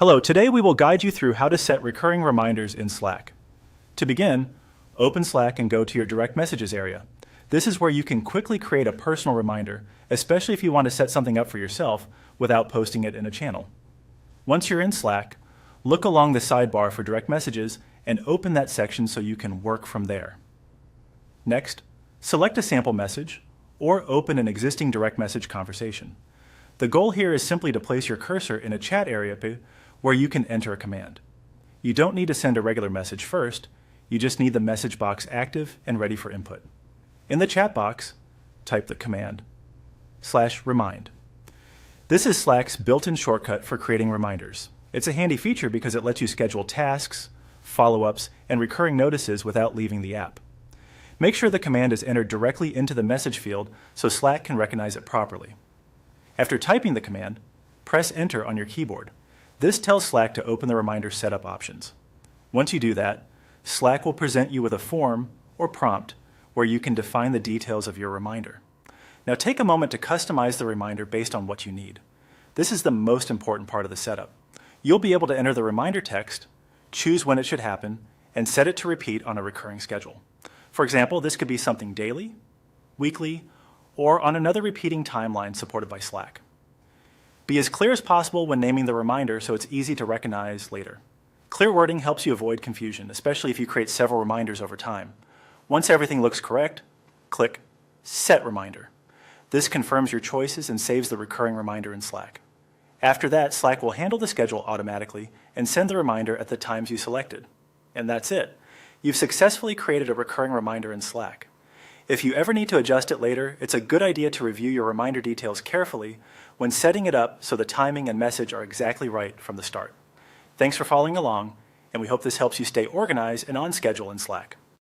Hello, today we will guide you through how to set recurring reminders in Slack. To begin, open Slack and go to your direct messages area. This is where you can quickly create a personal reminder, especially if you want to set something up for yourself without posting it in a channel. Once you're in Slack, look along the sidebar for direct messages and open that section so you can work from there. Next, select a sample message or open an existing direct message conversation. The goal here is simply to place your cursor in a chat area where you can enter a command. You don't need to send a regular message first, you just need the message box active and ready for input. In the chat box, type the command /remind. This is Slack's built-in shortcut for creating reminders. It's a handy feature because it lets you schedule tasks, follow-ups, and recurring notices without leaving the app. Make sure the command is entered directly into the message field so Slack can recognize it properly. After typing the command, press Enter on your keyboard. This tells Slack to open the reminder setup options. Once you do that, Slack will present you with a form or prompt where you can define the details of your reminder. Now take a moment to customize the reminder based on what you need. This is the most important part of the setup. You'll be able to enter the reminder text, choose when it should happen, and set it to repeat on a recurring schedule. For example, this could be something daily, weekly, or on another repeating timeline supported by Slack. Be as clear as possible when naming the reminder so it's easy to recognize later. Clear wording helps you avoid confusion, especially if you create several reminders over time. Once everything looks correct, click Set Reminder. This confirms your choices and saves the recurring reminder in Slack. After that, Slack will handle the schedule automatically and send the reminder at the times you selected. And that's it. You've successfully created a recurring reminder in Slack. If you ever need to adjust it later, it's a good idea to review your reminder details carefully when setting it up so the timing and message are exactly right from the start. Thanks for following along, and we hope this helps you stay organized and on schedule in Slack.